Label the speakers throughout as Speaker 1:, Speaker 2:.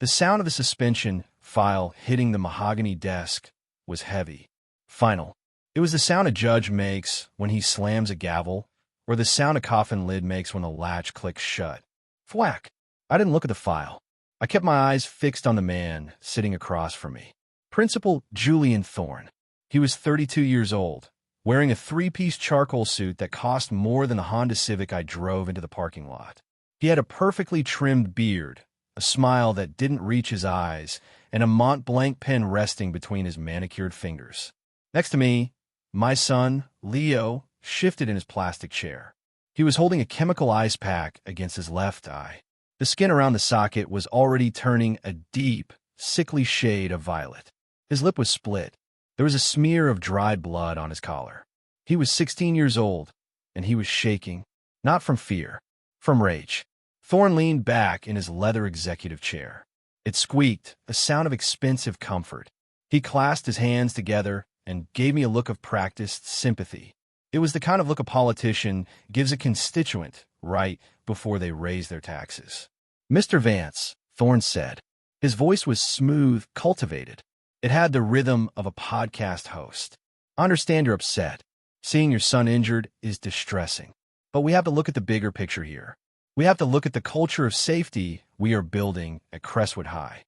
Speaker 1: The sound of the suspension file hitting the mahogany desk was heavy, final. It was the sound a judge makes when he slams a gavel, or the sound a coffin lid makes when a latch clicks shut. Thwack! I didn't look at the file. I kept my eyes fixed on the man sitting across from me. Principal Julian Thorne. He was 32 years old, wearing a three-piece charcoal suit that cost more than the Honda Civic I drove into the parking lot. He had a perfectly trimmed beard, a smile that didn't reach his eyes, and a Mont Blanc pen resting between his manicured fingers. Next to me, my son, Leo, shifted in his plastic chair. He was holding a chemical ice pack against his left eye. The skin around the socket was already turning a deep, sickly shade of violet. His lip was split. There was a smear of dried blood on his collar. He was 16 years old, and he was shaking, not from fear, from rage. Thorne leaned back in his leather executive chair. It squeaked, a sound of expensive comfort. He clasped his hands together and gave me a look of practiced sympathy. It was the kind of look a politician gives a constituent right before they raise their taxes. "Mr. Vance," Thorne said. His voice was smooth, cultivated. It had the rhythm of a podcast host. "I understand you're upset. Seeing your son injured is distressing. But we have to look at the bigger picture here. We have to look at the culture of safety we are building at Crestwood High."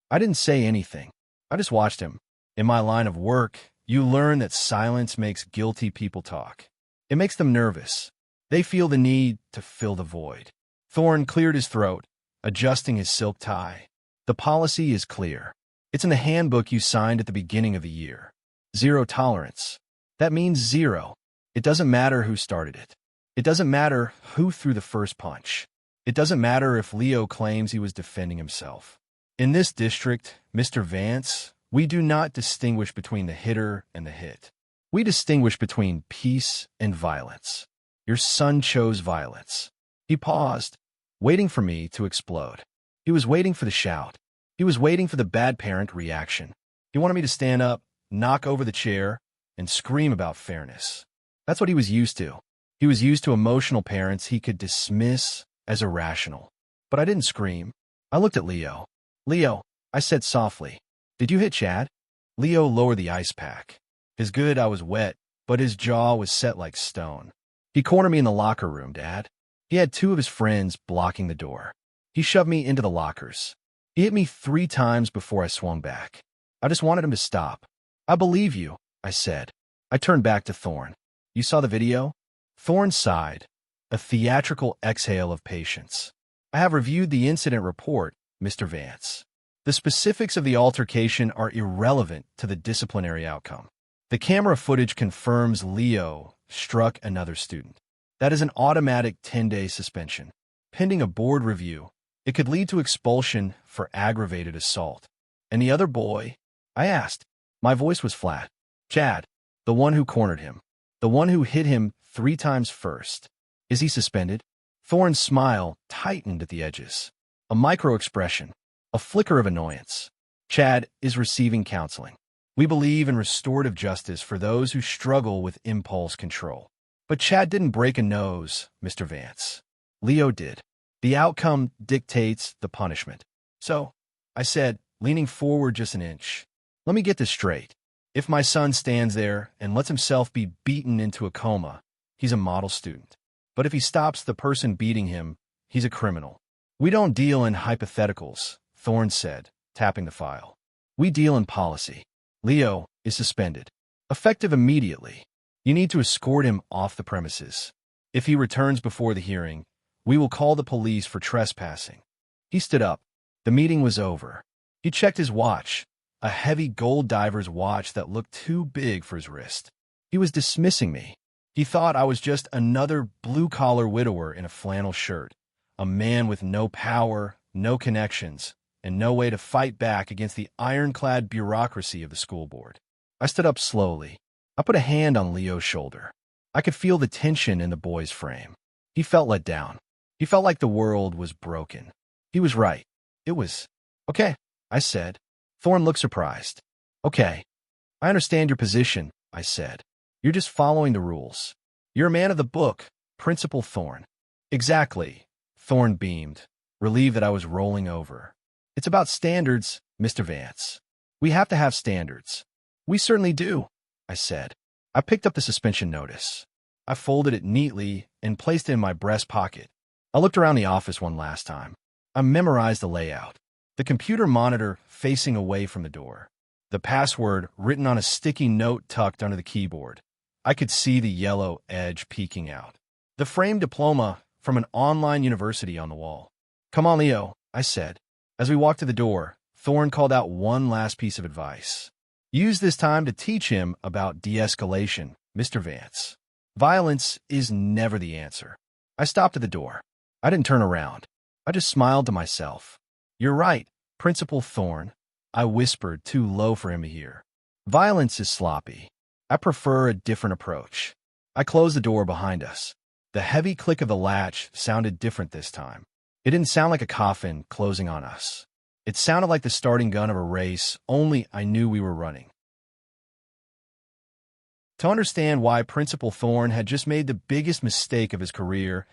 Speaker 1: I didn't say anything. I just watched him. In my line of work, you learn that silence makes guilty people talk. It makes them nervous. They feel the need to fill the void. Thorne cleared his throat, adjusting his silk tie. "The policy is clear. It's in the handbook you signed at the beginning of the year. Zero tolerance. That means zero. It doesn't matter who started it. It doesn't matter who threw the first punch. It doesn't matter if Leo claims he was defending himself. In this district, Mr. Vance, we do not distinguish between the hitter and the hit. We distinguish between peace and violence. Your son chose violence." He paused, waiting for me to explode. He was waiting for the shout. He was waiting for the bad parent reaction. He wanted me to stand up, knock over the chair, and scream about fairness. That's what he was used to. He was used to emotional parents he could dismiss as irrational. But I didn't scream. I looked at Leo. "Leo," I said softly, "did you hit Chad?" Leo lowered the ice pack. His good I was wet, but his jaw was set like stone. "He cornered me in the locker room, Dad. He had two of his friends blocking the door. He shoved me into the lockers. He hit me 3 times before I swung back. I just wanted him to stop." "I believe you," I said. I turned back to Thorne. "You saw the video?" Thorne sighed, a theatrical exhale of patience. "I have reviewed the incident report, Mr. Vance. The specifics of the altercation are irrelevant to the disciplinary outcome. The camera footage confirms Leo struck another student. That is an automatic 10-day suspension. Pending a board review, it could lead to expulsion for aggravated assault. And the other boy?" I asked. My voice was flat. "Chad, the one who cornered him. The one who hit him 3 times first. Is he suspended?" Thorne's smile tightened at the edges. A micro-expression, a flicker of annoyance. "Chad is receiving counseling. We believe in restorative justice for those who struggle with impulse control. But Chad didn't break a nose, Mr. Vance. Leo did. The outcome dictates the punishment. So," I said, leaning forward just an inch, "let me get this straight. If my son stands there and lets himself be beaten into a coma, he's a model student. But if he stops the person beating him, he's a criminal." "We don't deal in hypotheticals," Thorne said, tapping the file. "We deal in policy. Leo is suspended. Effective immediately. You need to escort him off the premises. If he returns before the hearing, we will call the police for trespassing." He stood up. The meeting was over. He checked his watch, a heavy gold diver's watch that looked too big for his wrist. He was dismissing me. He thought I was just another blue-collar widower in a flannel shirt, a man with no power, no connections, and no way to fight back against the ironclad bureaucracy of the school board. I stood up slowly. I put a hand on Leo's shoulder. I could feel the tension in the boy's frame. He felt let down. He felt like the world was broken. He was right. It was okay, I said. Thorne looked surprised. "Okay. I understand your position," I said. "You're just following the rules. You're a man of the book, Principal Thorne." "Exactly," Thorne beamed, relieved that I was rolling over. It's about standards, Mr. Vance. We have to have standards. We certainly do, I said. I picked up the suspension notice. I folded it neatly and placed it in my breast pocket. I looked around the office one last time. I memorized the layout. The computer monitor facing away from the door. The password written on a sticky note tucked under the keyboard. I could see the yellow edge peeking out. The framed diploma from an online university on the wall. Come on, Leo, I said. As we walked to the door, Thorne called out one last piece of advice. Use this time to teach him about de-escalation, Mr. Vance. Violence is never the answer. I stopped at the door. I didn't turn around. I just smiled to myself. You're right, Principal Thorne, I whispered too low for him to hear. Violence is sloppy. I prefer a different approach. I closed the door behind us. The heavy click of the latch sounded different this time. It didn't sound like a coffin closing on us. It sounded like the starting gun of a race, only I knew we were running. To understand why Principal Thorne had just made the biggest mistake of his career,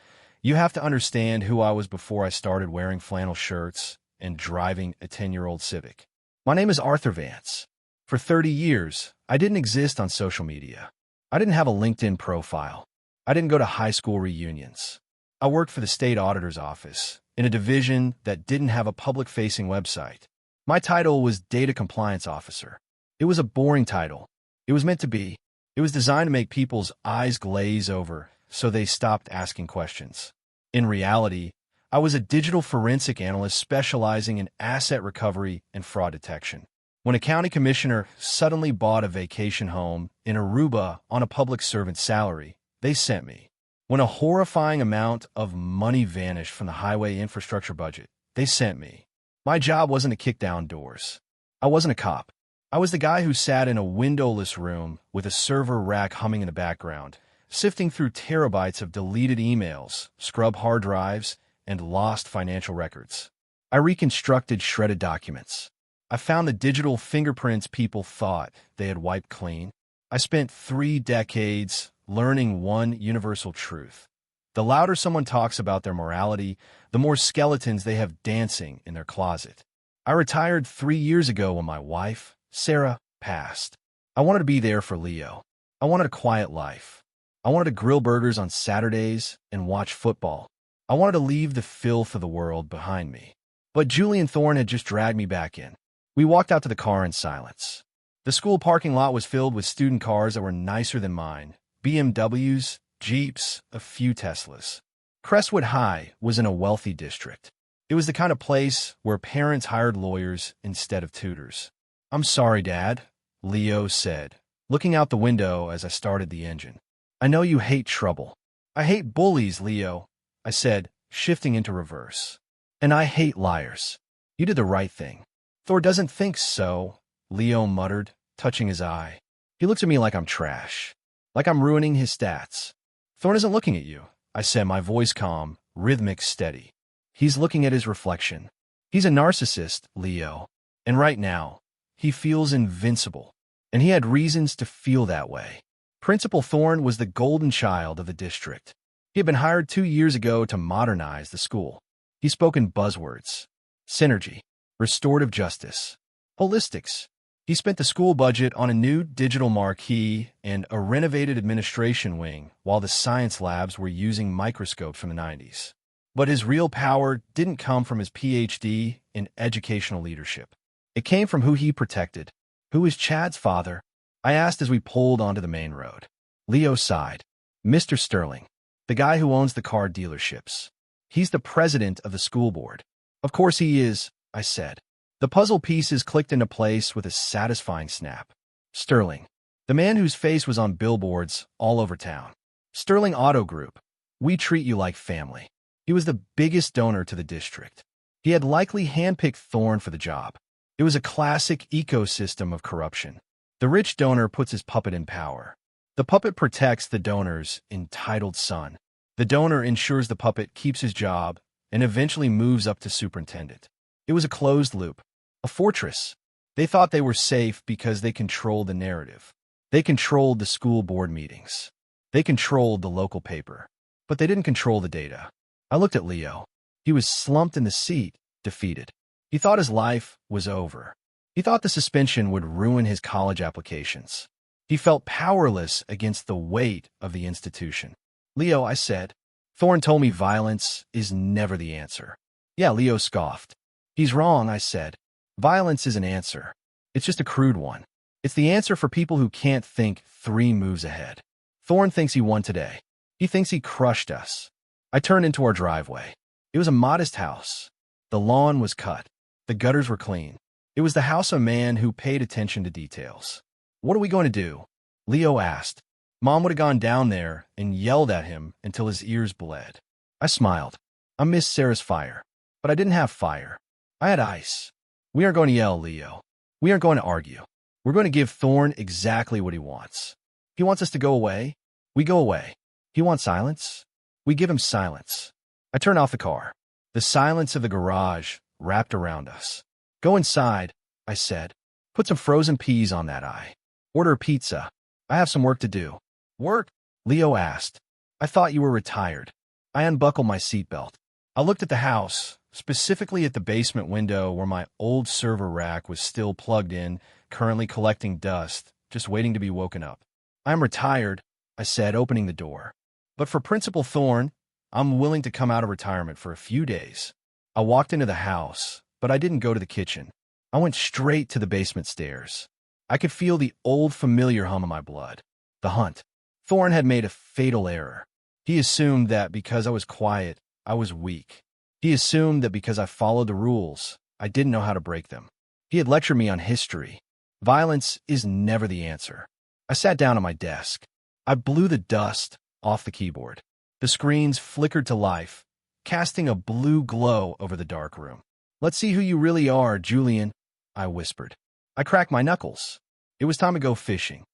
Speaker 1: you have to understand who I was before I started wearing flannel shirts and driving a 10-year-old Civic. My name is Arthur Vance. For 30 years, I didn't exist on social media. I didn't have a LinkedIn profile. I didn't go to high school reunions. I worked for the state auditor's office in a division that didn't have a public-facing website. My title was Data Compliance Officer. It was a boring title. It was meant to be. It was designed to make people's eyes glaze over so they stopped asking questions. In reality, I was a digital forensic analyst specializing in asset recovery and fraud detection. When a county commissioner suddenly bought a vacation home in Aruba on a public servant's salary, they sent me. When a horrifying amount of money vanished from the highway infrastructure budget, they sent me. My job wasn't to kick down doors. I wasn't a cop. I was the guy who sat in a windowless room with a server rack humming in the background, sifting through terabytes of deleted emails, scrub hard drives, and lost financial records. I reconstructed shredded documents. I found the digital fingerprints people thought they had wiped clean. I spent 3 decades learning one universal truth. The louder someone talks about their morality, the more skeletons they have dancing in their closet. I retired 3 years ago when my wife, Sarah, passed. I wanted to be there for Leo. I wanted a quiet life. I wanted to grill burgers on Saturdays and watch football. I wanted to leave the filth of the world behind me. But Julian Thorne had just dragged me back in. We walked out to the car in silence. The school parking lot was filled with student cars that were nicer than mine. BMWs, Jeeps, a few Teslas. Crestwood High was in a wealthy district. It was the kind of place where parents hired lawyers instead of tutors. I'm sorry, Dad, Leo said, looking out the window as I started the engine. I know you hate trouble. I hate bullies, Leo, I said, shifting into reverse. And I hate liars. You did the right thing. Thor doesn't think so, Leo muttered, touching his eye. He looks at me like I'm trash. Like I'm ruining his stats. Thorne isn't looking at you, I said, my voice calm, rhythmic, steady. He's looking at his reflection. He's a narcissist, Leo. And right now, he feels invincible. And he had reasons to feel that way. Principal Thorne was the golden child of the district. He had been hired 2 years ago to modernize the school. He spoke in buzzwords. Synergy, restorative justice, holistics. He spent the school budget on a new digital marquee and a renovated administration wing while the science labs were using microscopes from the 90s. But his real power didn't come from his PhD in educational leadership. It came from who he protected. Who is Chad's father? I asked as we pulled onto the main road. Leo sighed. Mr. Sterling, the guy who owns the car dealerships. He's the president of the school board. Of course he is, I said. The puzzle pieces clicked into place with a satisfying snap. Sterling, the man whose face was on billboards all over town. Sterling Auto Group. We treat you like family. He was the biggest donor to the district. He had likely handpicked Thorne for the job. It was a classic ecosystem of corruption. The rich donor puts his puppet in power. The puppet protects the donor's entitled son. The donor ensures the puppet keeps his job and eventually moves up to superintendent. It was a closed loop, a fortress. They thought they were safe because they controlled the narrative. They controlled the school board meetings. They controlled the local paper. But they didn't control the data. I looked at Leo. He was slumped in the seat, defeated. He thought his life was over. He thought the suspension would ruin his college applications. He felt powerless against the weight of the institution. "Leo," I said, "Thorne told me violence is never the answer." "Yeah," Leo scoffed. "He's wrong," I said. "Violence is an answer. It's just a crude one. It's the answer for people who can't think 3 moves ahead." Thorne thinks he won today. He thinks he crushed us. I turned into our driveway. It was a modest house. The lawn was cut. The gutters were clean. It was the house of a man who paid attention to details. "What are we going to do?" Leo asked. Mom would have gone down there and yelled at him until his ears bled. I smiled. I missed Sarah's fire, but I didn't have fire. I had ice. "We aren't going to yell, Leo. We aren't going to argue. We're going to give Thorne exactly what he wants. He wants us to go away. We go away. He wants silence. We give him silence." I turned off the car. The silence of the garage wrapped around us. "Go inside," I said. "Put some frozen peas on that eye. Order a pizza. I have some work to do." "Work?" Leo asked. "I thought you were retired." I unbuckled my seatbelt. I looked at the house, specifically at the basement window where my old server rack was still plugged in, currently collecting dust, just waiting to be woken up. "I'm retired," I said, opening the door. "But for Principal Thorne, I'm willing to come out of retirement for a few days." I walked into the house, but I didn't go to the kitchen. I went straight to the basement stairs. I could feel the old familiar hum in my blood. The hunt. Thorne had made a fatal error. He assumed that because I was quiet, I was weak. He assumed that because I followed the rules, I didn't know how to break them. He had lectured me on history. Violence is never the answer. I sat down at my desk. I blew the dust off the keyboard. The screens flickered to life, casting a blue glow over the dark room. "Let's see who you really are, Julian," I whispered. I cracked my knuckles. It was time to go fishing.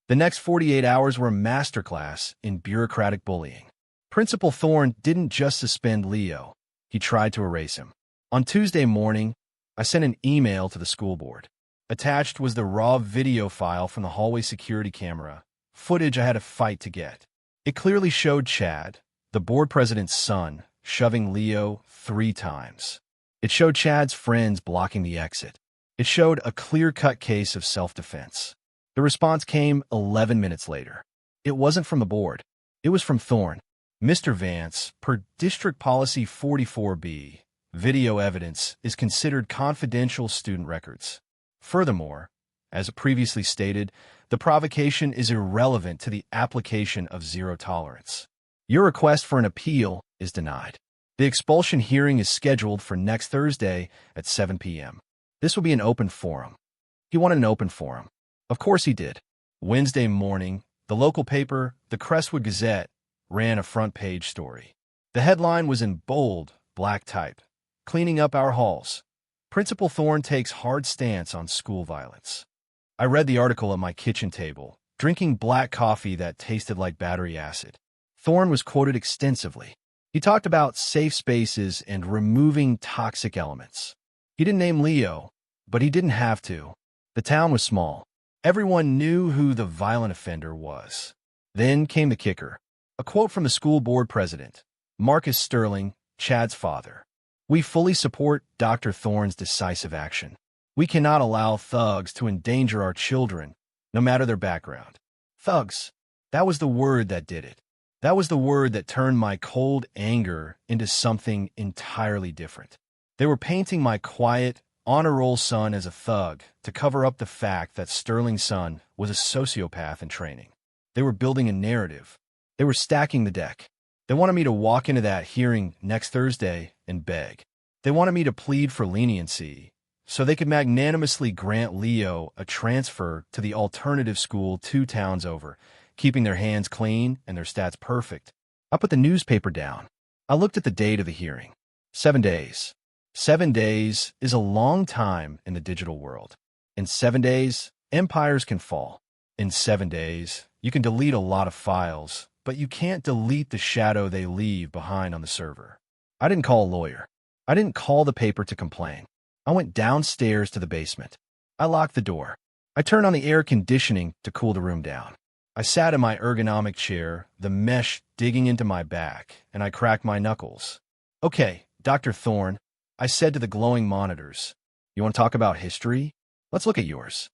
Speaker 1: The next 48 hours were a masterclass in bureaucratic bullying. Principal Thorne didn't just suspend Leo. He tried to erase him. On Tuesday morning, I sent an email to the school board. Attached was the raw video file from the hallway security camera, footage I had to fight to get. It clearly showed Chad, the board president's son, shoving Leo 3 times. It showed Chad's friends blocking the exit. It showed a clear-cut case of self-defense. The response came 11 minutes later. It wasn't from the board. It was from Thorne. "Mr. Vance, per District Policy 44B, video evidence is considered confidential student records. Furthermore, as previously stated, the provocation is irrelevant to the application of zero tolerance. Your request for an appeal is denied. The expulsion hearing is scheduled for next Thursday at 7 p.m. This will be an open forum." He wanted an open forum. Of course he did. Wednesday morning, the local paper, the Crestwood Gazette, ran a front-page story. The headline was in bold, black type. "Cleaning up our halls. Principal Thorne takes hard stance on school violence." I read the article at my kitchen table, drinking black coffee that tasted like battery acid. Thorne was quoted extensively. He talked about safe spaces and removing toxic elements. He didn't name Leo, but he didn't have to. The town was small. Everyone knew who the violent offender was. Then came the kicker. A quote from the school board president, Marcus Sterling, Chad's father. "We fully support Dr. Thorne's decisive action. We cannot allow thugs to endanger our children, no matter their background." Thugs. That was the word that did it. That was the word that turned my cold anger into something entirely different. They were painting my quiet, honor roll son as a thug to cover up the fact that Sterling's son was a sociopath in training. They were building a narrative. They were stacking the deck. They wanted me to walk into that hearing next Thursday and beg. They wanted me to plead for leniency so they could magnanimously grant Leo a transfer to the alternative school 2 towns over, keeping their hands clean and their stats perfect. I put the newspaper down. I looked at the date of the hearing. 7 days. 7 days is a long time in the digital world. In 7 days, empires can fall. In 7 days, you can delete a lot of files, but you can't delete the shadow they leave behind on the server. I didn't call a lawyer. I didn't call the paper to complain. I went downstairs to the basement. I locked the door. I turned on the air conditioning to cool the room down. I sat in my ergonomic chair, the mesh digging into my back, and I cracked my knuckles. "Okay, Dr. Thorne, I said to the glowing monitors. You want to talk about history? Let's look at yours.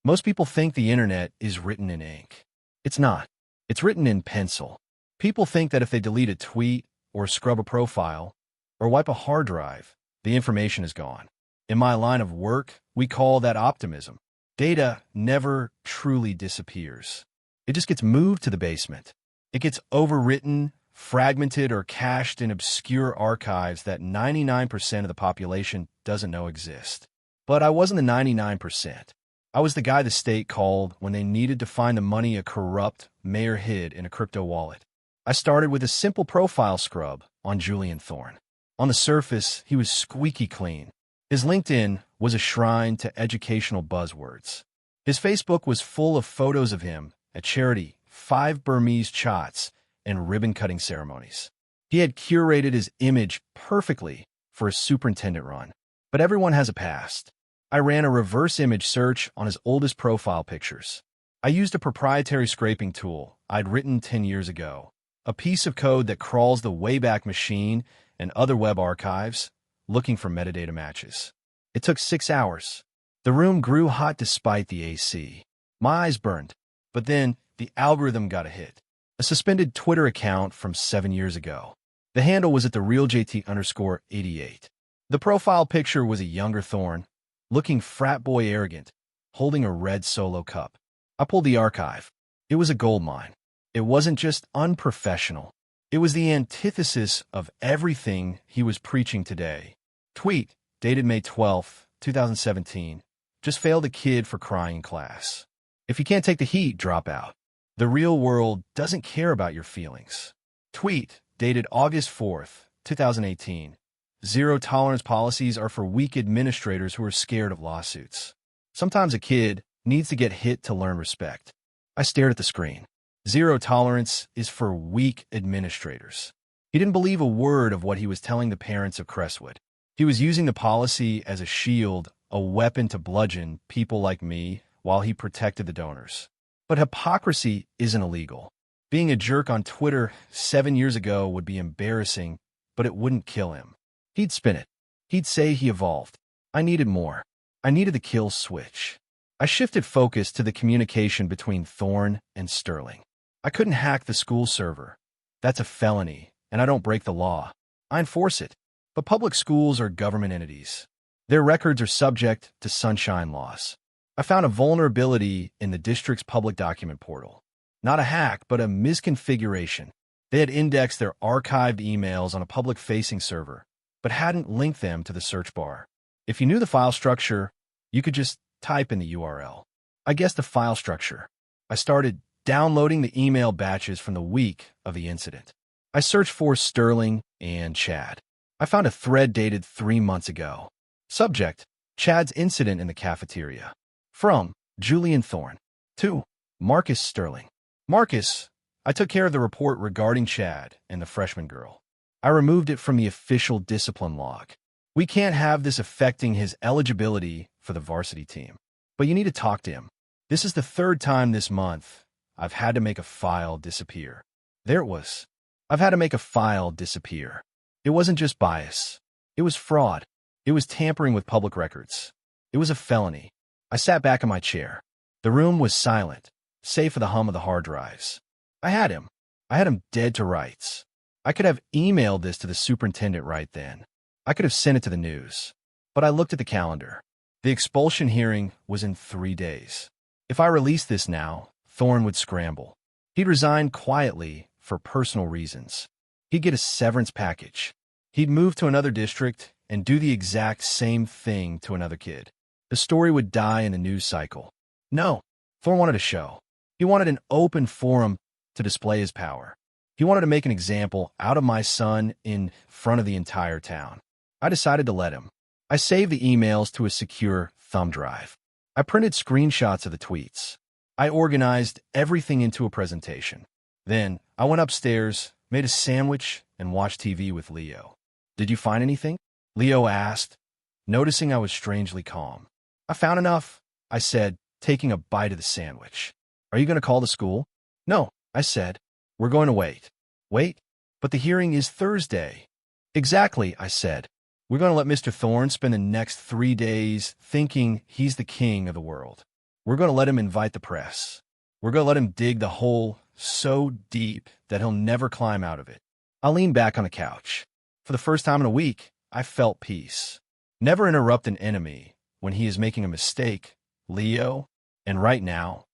Speaker 1: Most people think the internet is written in ink. It's not. It's written in pencil. People think that if they delete a tweet or scrub a profile or wipe a hard drive, the information is gone. In my line of work, we call that optimism. Data never truly disappears. It just gets moved to the basement. It gets overwritten, fragmented, or cached in obscure archives that 99% of the population doesn't know exist. But I wasn't the 99%. I was the guy the state called when they needed to find the money a corrupt mayor hid in a crypto wallet. I started with a simple profile scrub on Julian Thorne. On the surface, he was squeaky clean. His LinkedIn was a shrine to educational buzzwords. His Facebook was full of photos of him at charity, 5 Burmese chats, and ribbon-cutting ceremonies. He had curated his image perfectly for a superintendent run. But everyone has a past. I ran a reverse image search on his oldest profile pictures. I used a proprietary scraping tool I'd written 10 years ago, a piece of code that crawls the Wayback Machine and other web archives, looking for metadata matches. It took 6 hours. The room grew hot despite the AC. My eyes burned. But then the algorithm got a hit. A suspended Twitter account from 7 years ago. The handle was at the realJT_88. The profile picture was a younger Thorne, looking frat boy arrogant, holding a red Solo cup. I pulled the archive. It was a goldmine. It wasn't just unprofessional. It was the antithesis of everything he was preaching today. Tweet, dated May 12, 2017. Just failed a kid for crying in class. If you can't take the heat, drop out. The real world doesn't care about your feelings. Tweet, dated August 4th, 2018. Zero-tolerance policies are for weak administrators who are scared of lawsuits. Sometimes a kid needs to get hit to learn respect. I stared at the screen. Zero tolerance is for weak administrators. He didn't believe a word of what he was telling the parents of Crestwood. He was using the policy as a shield, a weapon to bludgeon people like me while he protected the donors. But hypocrisy isn't illegal. Being a jerk on Twitter 7 years ago would be embarrassing, but it wouldn't kill him. He'd spin it. He'd say he evolved. I needed more. I needed the kill switch. I shifted focus to the communication between Thorne and Sterling. I couldn't hack the school server. That's a felony, and I don't break the law. I enforce it. But public schools are government entities. Their records are subject to sunshine laws. I found a vulnerability in the district's public document portal. Not a hack, but a misconfiguration. They had indexed their archived emails on a public-facing server, but hadn't linked them to the search bar. If you knew the file structure, you could just type in the URL. I guessed the file structure. I started downloading the email batches from the week of the incident. I searched for Sterling and Chad. I found a thread dated 3 months ago. Subject, Chad's incident in the cafeteria. From Julian Thorne. To Marcus Sterling. Marcus, I took care of the report regarding Chad and the freshman girl. I removed it from the official discipline log. We can't have this affecting his eligibility for the varsity team. But you need to talk to him. This is the 3rd time this month I've had to make a file disappear. There it was. I've had to make a file disappear. It wasn't just bias. It was fraud. It was tampering with public records. It was a felony. I sat back in my chair. The room was silent, save for the hum of the hard drives. I had him. I had him dead to rights. I could have emailed this to the superintendent right then. I could have sent it to the news. But I looked at the calendar. The expulsion hearing was in 3 days. If I released this now, Thorne would scramble. He'd resign quietly for personal reasons. He'd get a severance package. He'd move to another district and do the exact same thing to another kid. The story would die in the news cycle. No, Thorne wanted a show. He wanted an open forum to display his power. He wanted to make an example out of my son in front of the entire town. I decided to let him. I saved the emails to a secure thumb drive. I printed screenshots of the tweets. I organized everything into a presentation. Then I went upstairs, made a sandwich, and watched TV with Leo. Did you find anything? Leo asked, noticing I was strangely calm. I found enough, I said, taking a bite of the sandwich. Are you going to call the school? No, I said. We're going to wait. Wait? But the hearing is Thursday. Exactly, I said. We're going to let Mr. Thorne spend the next 3 days thinking he's the king of the world. We're going to let him invite the press. We're going to let him dig the hole so deep that he'll never climb out of it. I leaned back on the couch. For the first time in a week, I felt peace. Never interrupt an enemy when he is making a mistake, Leo. And right now,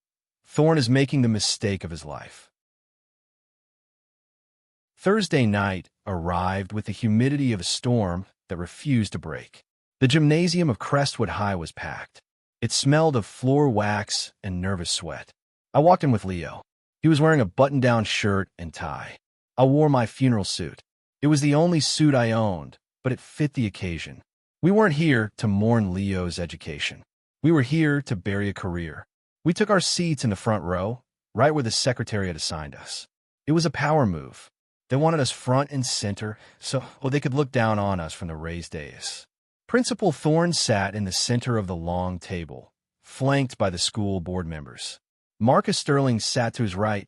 Speaker 1: Thorne is making the mistake of his life. Thursday night arrived with the humidity of a storm that refused to break. The gymnasium of Crestwood High was packed. It smelled of floor wax and nervous sweat. I walked in with Leo. He was wearing a button-down shirt and tie. I wore my funeral suit. It was the only suit I owned, but it fit the occasion. We weren't here to mourn Leo's education. We were here to bury a career. We took our seats in the front row, right where the secretary had assigned us. It was a power move. They wanted us front and center so they could look down on us from the raised dais. Principal Thorne sat in the center of the long table, flanked by the school board members. Marcus Sterling sat to his right,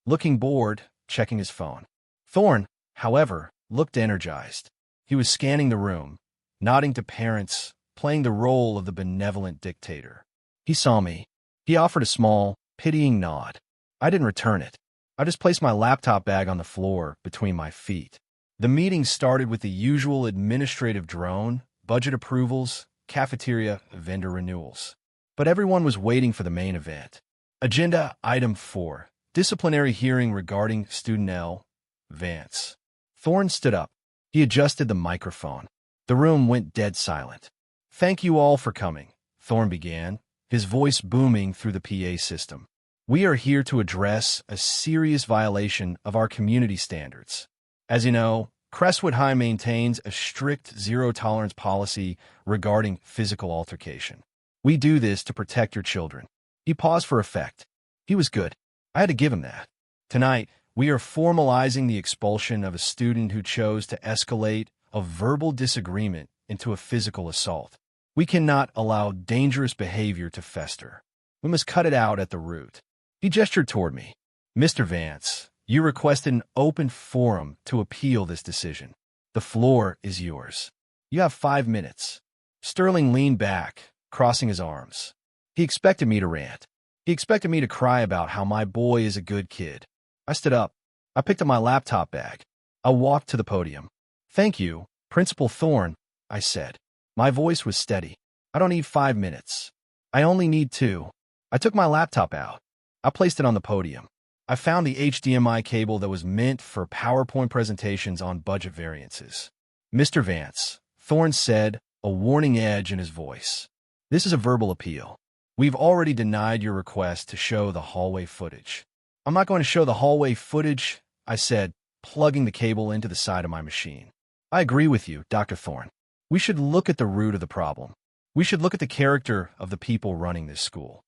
Speaker 1: looking bored, checking his phone. Thorne, however, looked energized. He was scanning the room, nodding to parents, playing the role of the benevolent dictator. He saw me. He offered a small, pitying nod. I didn't return it. I just placed my laptop bag on the floor between my feet. The meeting started with the usual administrative drone, budget approvals, cafeteria, vendor renewals. But everyone was waiting for the main event. Agenda Item 4, Disciplinary Hearing Regarding Student L. Vance. Thorne stood up. He adjusted the microphone. The room went dead silent. "Thank you all for coming," Thorne began, his voice booming through the PA system. "We are here to address a serious violation of our community standards. As you know, Crestwood High maintains a strict zero-tolerance policy regarding physical altercation. We do this to protect your children." He paused for effect. He was good. I had to give him that. "Tonight, we are formalizing the expulsion of a student who chose to escalate a verbal disagreement into a physical assault. We cannot allow dangerous behavior to fester. We must cut it out at the root." He gestured toward me. "Mr. Vance, you requested an open forum to appeal this decision. The floor is yours. You have 5 minutes." Sterling leaned back, crossing his arms. He expected me to rant. He expected me to cry about how my boy is a good kid. I stood up. I picked up my laptop bag. I walked to the podium. "Thank you, Principal Thorne," I said. My voice was steady. "I don't need 5 minutes. I only need 2. I took my laptop out. I placed it on the podium. I found the HDMI cable that was meant for PowerPoint presentations on budget variances. "Mr. Vance," Thorne said, a warning edge in his voice. "This is a verbal appeal. We've already denied your request to show the hallway footage." "I'm not going to show the hallway footage," I said, plugging the cable into the side of my machine. "I agree with you, Dr. Thorne. We should look at the root of the problem. We should look at the character of the people running this school."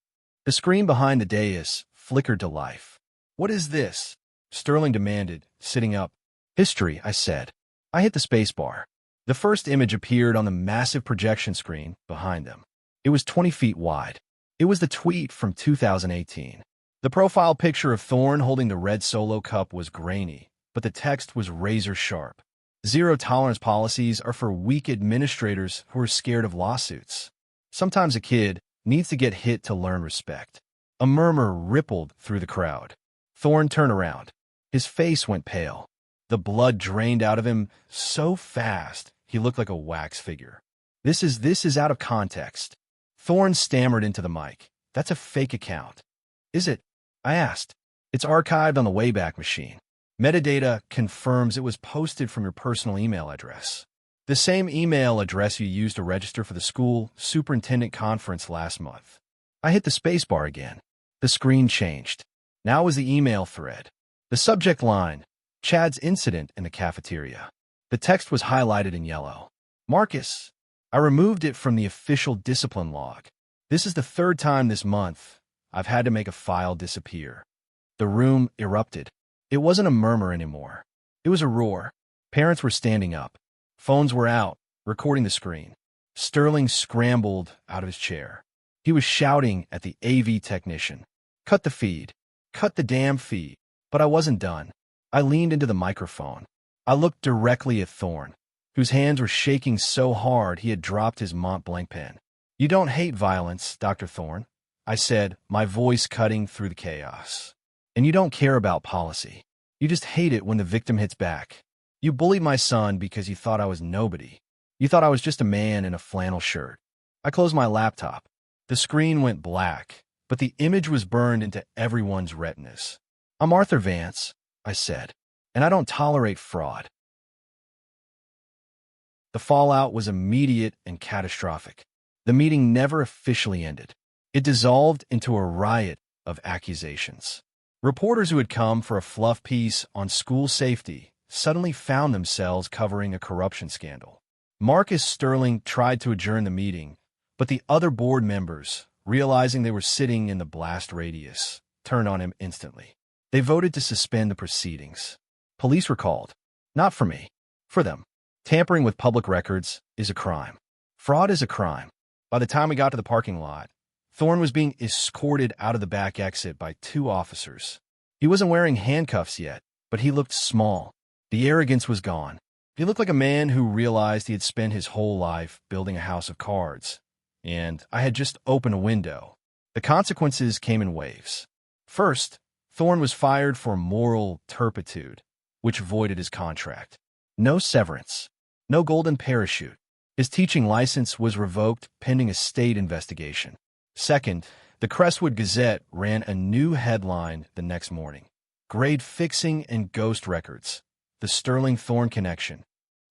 Speaker 1: The screen behind the dais flickered to life. "What is this?" Sterling demanded, sitting up. "History," I said. I hit the space bar. The first image appeared on the massive projection screen behind them. It was 20 feet wide. It was the tweet from 2018. The profile picture of Thorne holding the red Solo cup was grainy, but the text was razor sharp. "Zero-tolerance policies are for weak administrators who are scared of lawsuits. Sometimes a kid needs to get hit to learn respect." A murmur rippled through the crowd. Thorne turned around. His face went pale. The blood drained out of him so fast he looked like a wax figure. This is out of context." Thorne stammered into the mic. "That's a fake account." "Is it?" I asked. "It's archived on the Wayback Machine. Metadata confirms it was posted from your personal email address. The same email address you used to register for the school superintendent conference last month." I hit the spacebar again. The screen changed. Now was the email thread. The subject line, "Chad's incident in the cafeteria." The text was highlighted in yellow. "Marcus." I removed it from the official discipline log. This is the 3rd time this month I've had to make a file disappear. The room erupted. It wasn't a murmur anymore. It was a roar. Parents were standing up. Phones were out, recording the screen. Sterling scrambled out of his chair. He was shouting at the AV technician. "Cut the feed. Cut the damn feed." But I wasn't done. I leaned into the microphone. I looked directly at Thorne. whose hands were shaking so hard he had dropped his Mont Blanc pen. "You don't hate violence, Dr. Thorne," I said, my voice cutting through the chaos. "And you don't care about policy. You just hate it when the victim hits back. You bullied my son because you thought I was nobody. You thought I was just a man in a flannel shirt." I closed my laptop. The screen went black, but the image was burned into everyone's retinas. "I'm Arthur Vance," I said, "and I don't tolerate fraud." The fallout was immediate and catastrophic. The meeting never officially ended. It dissolved into a riot of accusations. Reporters who had come for a fluff piece on school safety suddenly found themselves covering a corruption scandal. Marcus Sterling tried to adjourn the meeting, but the other board members, realizing they were sitting in the blast radius, turned on him instantly. They voted to suspend the proceedings. Police were called. Not for me. For them. Tampering with public records is a crime. Fraud is a crime. By the time we got to the parking lot, Thorne was being escorted out of the back exit by 2 officers. He wasn't wearing handcuffs yet, but he looked small. The arrogance was gone. He looked like a man who realized he had spent his whole life building a house of cards, and I had just opened a window. The consequences came in waves. First, Thorne was fired for moral turpitude, which voided his contract. No severance. No golden parachute. His teaching license was revoked pending a state investigation. Second, the Crestwood Gazette ran a new headline the next morning. "Grade Fixing and Ghost Records. The Sterling-Thorne Connection."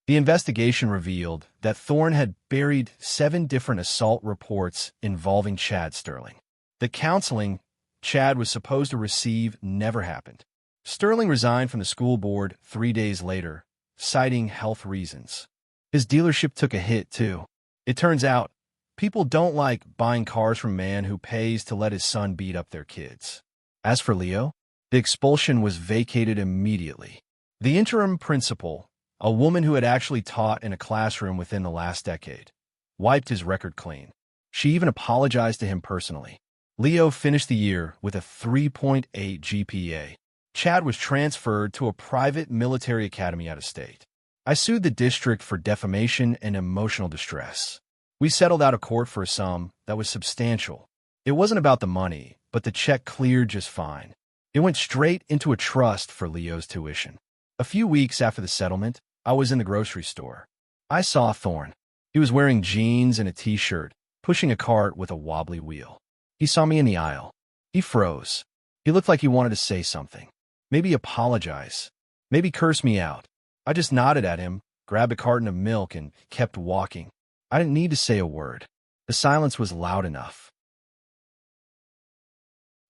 Speaker 1: The investigation revealed that Thorne had buried 7 different assault reports involving Chad Sterling. The counseling Chad was supposed to receive never happened. Sterling resigned from the school board 3 days later, citing health reasons. His dealership took a hit, too. It turns out, people don't like buying cars from a man who pays to let his son beat up their kids. As for Leo, the expulsion was vacated immediately. The interim principal, a woman who had actually taught in a classroom within the last decade, wiped his record clean. She even apologized to him personally. Leo finished the year with a 3.8 GPA. Chad was transferred to a private military academy out of state. I sued the district for defamation and emotional distress. We settled out of court for a sum that was substantial. It wasn't about the money, but the check cleared just fine. It went straight into a trust for Leo's tuition. A few weeks after the settlement, I was in the grocery store. I saw Thorne. He was wearing jeans and a t-shirt, pushing a cart with a wobbly wheel. He saw me in the aisle. He froze. He looked like he wanted to say something. Maybe apologize. Maybe curse me out. I just nodded at him, grabbed a carton of milk, and kept walking. I didn't need to say a word. The silence was loud enough.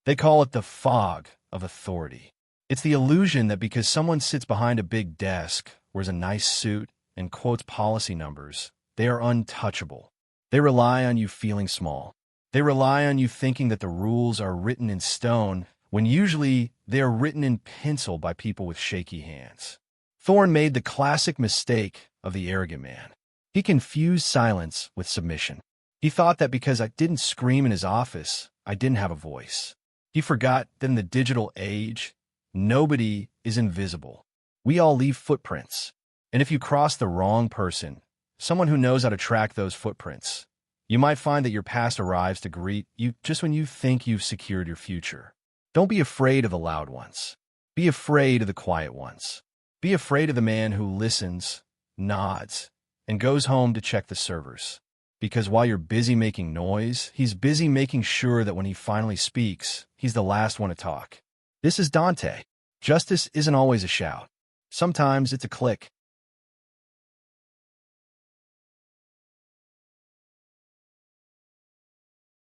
Speaker 1: They call it the fog of authority. It's the illusion that because someone sits behind a big desk, wears a nice suit, and quotes policy numbers, they are untouchable. They rely on you feeling small. They rely on you thinking that the rules are written in stone, when usually they are written in pencil by people with shaky hands. Thorne made the classic mistake of the arrogant man. He confused silence with submission. He thought that because I didn't scream in his office, I didn't have a voice. He forgot that in the digital age, nobody is invisible. We all leave footprints. And if you cross the wrong person, someone who knows how to track those footprints, you might find that your past arrives to greet you just when you think you've secured your future. Don't be afraid of the loud ones. Be afraid of the quiet ones. Be afraid of the man who listens, nods, and goes home to check the servers. Because while you're busy making noise, he's busy making sure that when he finally speaks, he's the last one to talk. This is Dante. Justice isn't always a shout. Sometimes it's a click.